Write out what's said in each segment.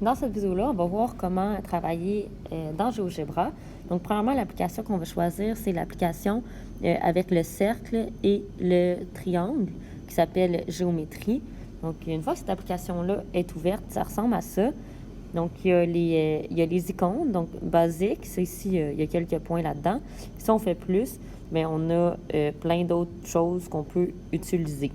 Dans cette vidéo-là, on va voir comment travailler dans GeoGebra. Donc, premièrement, l'application qu'on va choisir, c'est l'application avec le cercle et le triangle qui s'appelle Géométrie. Donc, une fois que cette application-là est ouverte, ça ressemble à ça. Donc, il y a les icônes, donc basiques, c'est ici, il y a quelques points là-dedans. Si on fait plus, mais on a plein d'autres choses qu'on peut utiliser.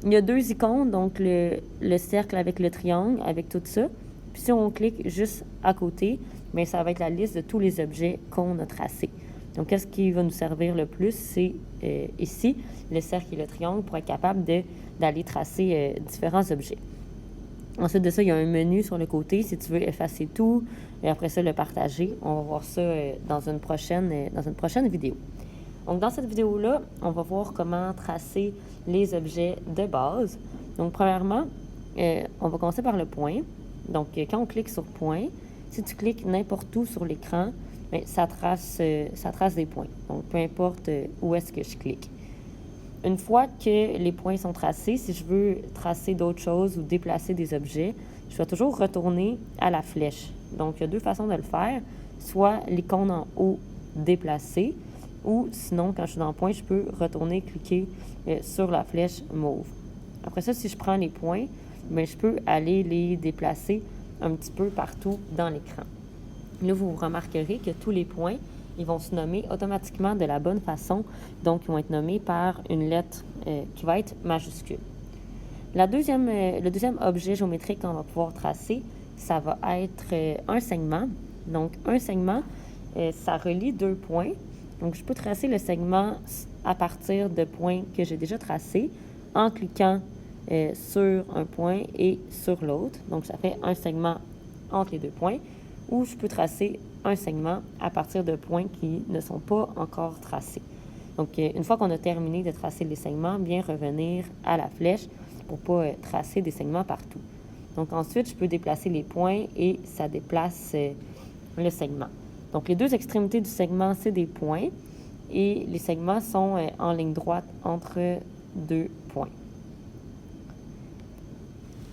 Il y a deux icônes, donc le cercle avec le triangle, avec tout ça. Puis si on clique juste à côté, bien, ça va être la liste de tous les objets qu'on a tracés. Donc, qu'est-ce qui va nous servir le plus? C'est ici, le cercle et le triangle pour être capable d'aller tracer différents objets. Ensuite de ça, il y a un menu sur le côté si tu veux effacer tout et après ça, le partager. On va voir ça dans une prochaine vidéo. Donc, dans cette vidéo-là, on va voir comment tracer les objets de base. Donc, premièrement, on va commencer par le point. Donc, quand on clique sur point, si tu cliques n'importe où sur l'écran, bien, ça trace des points. Donc, peu importe où est-ce que je clique. Une fois que les points sont tracés, si je veux tracer d'autres choses ou déplacer des objets, je vais toujours retourner à la flèche. Donc, il y a deux façons de le faire. Soit l'icône en haut déplacer, ou sinon, quand je suis dans le point, je peux retourner cliquer sur la flèche mauve. Après ça, si je prends les points, bien, je peux aller les déplacer un petit peu partout dans l'écran. Là, vous remarquerez que tous les points, ils vont se nommer automatiquement de la bonne façon. Donc, ils vont être nommés par une lettre qui va être majuscule. Le deuxième objet géométrique qu'on va pouvoir tracer, ça va être un segment. Donc, un segment, ça relie deux points. Donc, je peux tracer le segment à partir de points que j'ai déjà tracés en cliquant sur un point et sur l'autre. Donc, ça fait un segment entre les deux points. Ou je peux tracer un segment à partir de points qui ne sont pas encore tracés. Donc, une fois qu'on a terminé de tracer les segments, bien revenir à la flèche pour ne pas tracer des segments partout. Donc, ensuite, je peux déplacer les points et ça déplace le segment. Donc, les deux extrémités du segment, c'est des points et les segments sont en ligne droite entre deux points.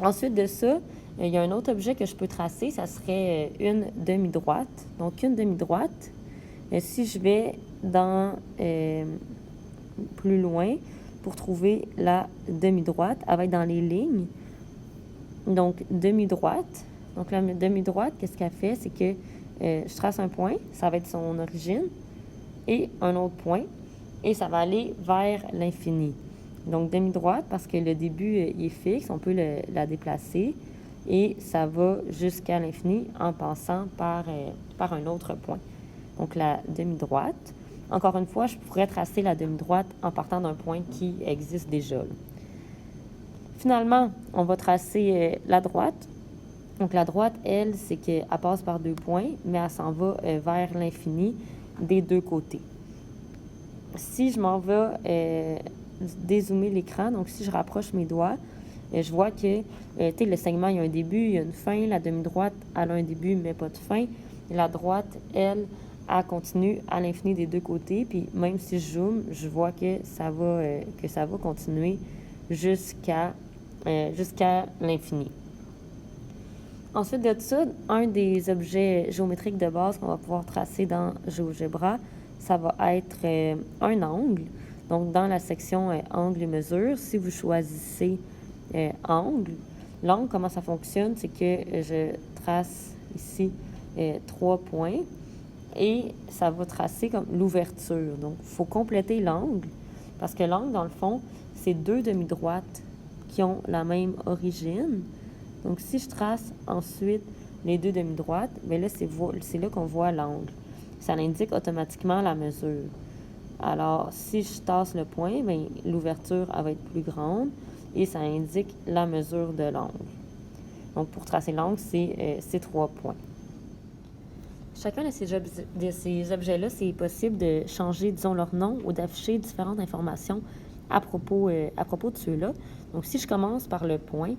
Ensuite de ça, il y a un autre objet que je peux tracer, ça serait une demi-droite. Donc, une demi-droite, si je vais dans plus loin pour trouver la demi-droite, elle va être dans les lignes. Donc, demi-droite. Donc, la demi-droite, qu'est-ce qu'elle fait? C'est que je trace un point, ça va être son origine, et un autre point, et ça va aller vers l'infini. Donc, demi-droite, parce que le début il est fixe, on peut la déplacer, et ça va jusqu'à l'infini en passant par un autre point. Donc, la demi-droite. Encore une fois, je pourrais tracer la demi-droite en partant d'un point qui existe déjà. Finalement, on va tracer la droite. Donc, la droite, elle, c'est qu'elle passe par deux points, mais elle s'en va vers l'infini des deux côtés. Si je m'en vais dézoomer l'écran, donc si je rapproche mes doigts, je vois que le segment, il y a un début, il y a une fin. La demi-droite, elle a un début, mais pas de fin. Et la droite, elle continue à l'infini des deux côtés. Puis même si je zoome, je vois que ça va continuer jusqu'à l'infini. Ensuite de ça, un des objets géométriques de base qu'on va pouvoir tracer dans GeoGebra, ça va être un angle. Donc, dans la section angle et mesure, si vous choisissez angle, l'angle, comment ça fonctionne, c'est que je trace ici 3 points et ça va tracer comme l'ouverture. Donc, il faut compléter l'angle parce que l'angle, dans le fond, c'est deux demi-droites qui ont la même origine. Donc, si je trace ensuite les deux demi-droites, bien là, c'est là qu'on voit l'angle. Ça indique automatiquement la mesure. Alors, si je tasse le point, bien, l'ouverture elle va être plus grande et ça indique la mesure de l'angle. Donc, pour tracer l'angle, c'est ces 3 points. Chacun de ces objets-là, c'est possible de changer, disons, leur nom ou d'afficher différentes informations à propos de ceux-là. Donc, si je commence par le point,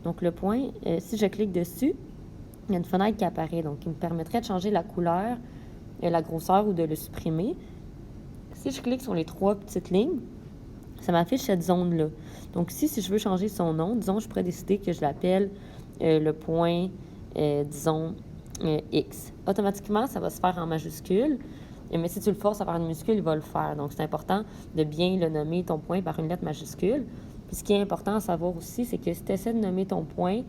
donc le point, si je clique dessus, il y a une fenêtre qui apparaît, donc qui me permettrait de changer la couleur, la grosseur ou de le supprimer. Si je clique sur les 3 petites lignes, ça m'affiche cette zone-là. Donc, si je veux changer son nom, disons, je pourrais décider que je l'appelle le point, disons, X. Automatiquement, ça va se faire en majuscule, mais si tu le forces à faire une minuscule, il va le faire. Donc, c'est important de bien le nommer, ton point, par une lettre majuscule. Puis, ce qui est important à savoir aussi, c'est que si tu essaies de nommer ton point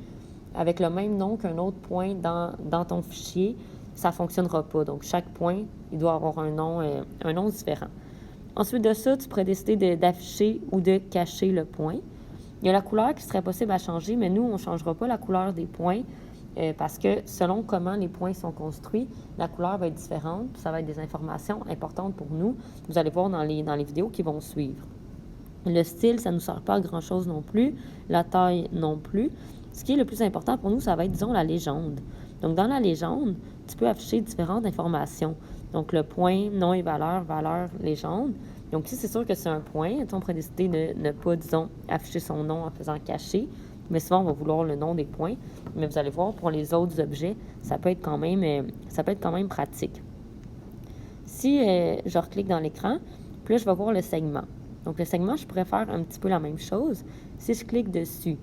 avec le même nom qu'un autre point dans ton fichier, ça ne fonctionnera pas. Donc, chaque point, il doit avoir un nom différent. Ensuite de ça, tu pourrais décider d'afficher ou de cacher le point. Il y a la couleur qui serait possible à changer, mais nous, on ne changera pas la couleur des points parce que selon comment les points sont construits, la couleur va être différente, puis ça va être des informations importantes pour nous. Vous allez voir dans les vidéos qui vont suivre. Le style, ça ne nous sert pas à grand-chose non plus. La taille non plus. Ce qui est le plus important pour nous, ça va être, disons, la légende. Donc, dans la légende, tu peux afficher différentes informations. Donc, le point, nom et valeur, valeur, légende. Donc, si c'est sûr que c'est un point, on pourrait décider de ne pas, disons, afficher son nom en faisant cacher. Mais souvent, on va vouloir le nom des points. Mais vous allez voir, pour les autres objets, ça peut être quand même pratique. Si je reclique dans l'écran, puis là, je vais voir le segment. Donc, le segment, je pourrais faire un petit peu la même chose. Si je clique dessus,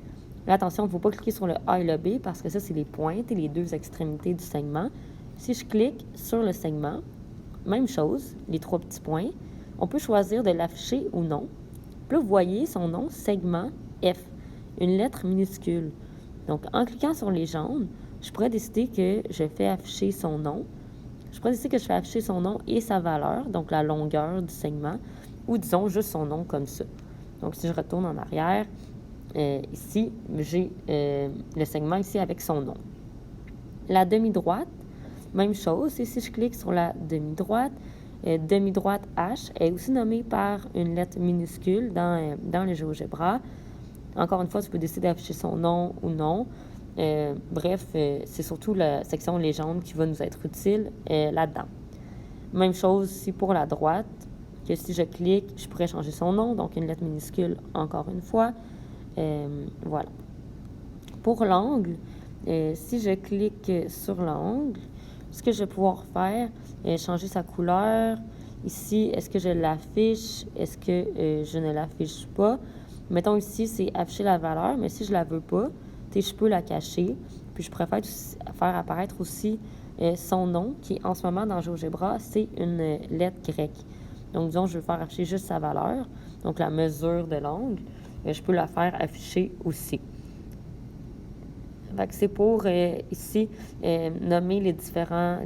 là, attention, il ne faut pas cliquer sur le A et le B parce que ça, c'est les pointes et les deux extrémités du segment. Si je clique sur le segment, même chose, les trois petits points, on peut choisir de l'afficher ou non. Puis là, vous voyez son nom, segment F, une lettre minuscule. Donc, en cliquant sur légende, je pourrais décider que je fais afficher son nom. Je pourrais décider que je fais afficher son nom et sa valeur, donc la longueur du segment, ou disons juste son nom comme ça. Donc, si je retourne en arrière, ici, j'ai le segment ici avec son nom. La demi-droite, même chose. Et si je clique sur la demi-droite H est aussi nommée par une lettre minuscule dans le GeoGebra. Encore une fois, tu peux décider d'afficher son nom ou non. Bref, c'est surtout la section légende qui va nous être utile là-dedans. Même chose ici pour la droite, que si je clique, je pourrais changer son nom, donc une lettre minuscule encore une fois. Voilà. Pour l'angle, si je clique sur l'angle, ce que je vais pouvoir faire, changer sa couleur. Ici, est-ce que je l'affiche? Est-ce que je ne l'affiche pas? Mettons ici, c'est afficher la valeur, mais si je ne la veux pas, je peux la cacher. Puis je préfère faire apparaître aussi son nom, qui en ce moment dans GeoGebra, c'est une lettre grecque. Donc, disons, je veux faire afficher juste sa valeur, donc la mesure de l'angle. Je peux la faire afficher aussi. C'est pour ici nommer les différents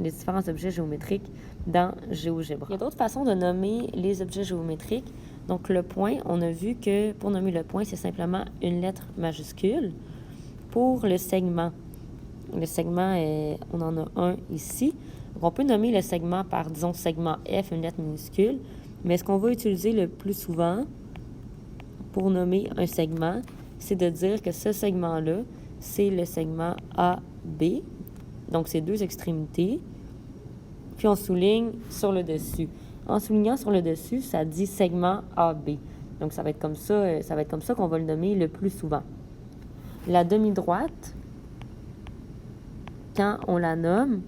objets géométriques dans GeoGebra. Il y a d'autres façons de nommer les objets géométriques. Donc, le point, on a vu que pour nommer le point, c'est simplement une lettre majuscule. Pour le segment, on en a un ici. Donc, on peut nommer le segment par, disons, segment F, une lettre minuscule. Mais ce qu'on va utiliser le plus souvent pour nommer un segment, c'est de dire que ce segment-là, c'est le segment AB. Donc, c'est deux extrémités. Puis, on souligne sur le dessus. En soulignant sur le dessus, ça dit segment AB. Donc, ça va être comme ça qu'on va le nommer le plus souvent. La demi-droite, quand on la nomme,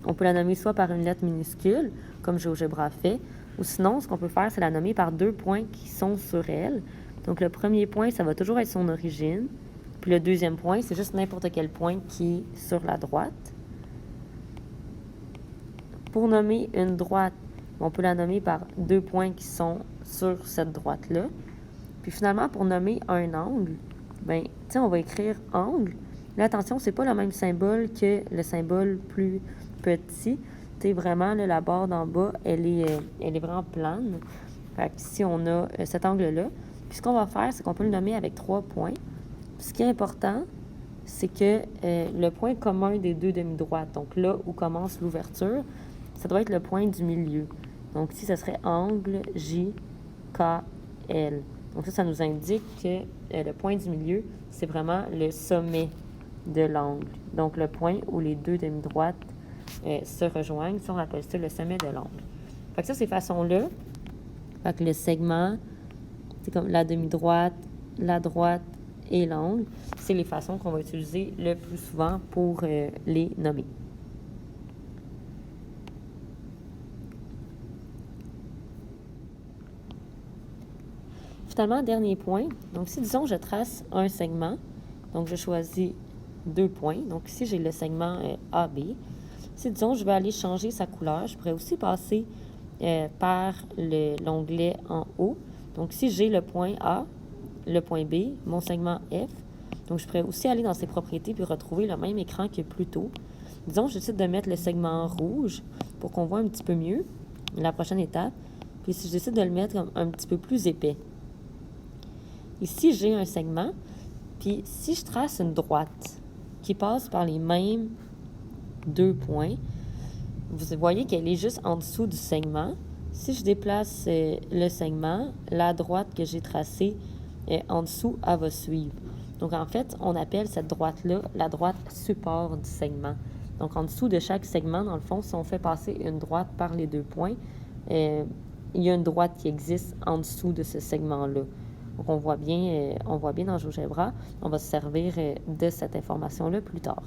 on peut la nommer soit par une lettre minuscule, comme GeoGebra fait, ou sinon, ce qu'on peut faire, c'est la nommer par deux points qui sont sur elle. Donc, le premier point, ça va toujours être son origine. Puis le deuxième point, c'est juste n'importe quel point qui est sur la droite. Pour nommer une droite, on peut la nommer par deux points qui sont sur cette droite-là. Puis finalement, pour nommer un angle, on va écrire angle. Là, attention, c'est pas le même symbole que le symbole plus petit. Vraiment, là, la barre d'en bas, elle est vraiment plane. Fait qu'ici, on a cet angle-là. Puis ce qu'on va faire, c'est qu'on peut le nommer avec 3 points. Puis ce qui est important, c'est que le point commun des deux demi-droites, donc là où commence l'ouverture, ça doit être le point du milieu. Donc ici, ça serait angle JKL. Donc ça nous indique que le point du milieu, c'est vraiment le sommet de l'angle. Donc le point où les deux demi-droites se rejoignent, ça on appelle ça le sommet de l'angle. Fait que ça, ces façons-là, fait que le segment, c'est comme la demi-droite, la droite et l'angle, c'est les façons qu'on va utiliser le plus souvent pour les nommer. Finalement, dernier point. Donc, si, disons, je trace un segment, donc je choisis 2 points. Donc ici, j'ai le segment AB. Si, disons, je veux aller changer sa couleur, je pourrais aussi passer par l'onglet en haut. Donc si j'ai le point A, le point B, mon segment F, donc je pourrais aussi aller dans ses propriétés puis retrouver le même écran que plus tôt. Disons, je décide de mettre le segment rouge pour qu'on voit un petit peu mieux la prochaine étape. Puis si je décide de le mettre un petit peu plus épais. Ici, j'ai un segment, puis si je trace une droite qui passe par les mêmes 2 points, vous voyez qu'elle est juste en dessous du segment. Si je déplace le segment, la droite que j'ai tracée en dessous, elle va suivre. Donc, en fait, on appelle cette droite-là la droite support du segment. Donc, en dessous de chaque segment, dans le fond, si on fait passer une droite par les 2 points, il y a une droite qui existe en dessous de ce segment-là. Donc, on voit bien dans GeoGebra, on va se servir de cette information-là plus tard.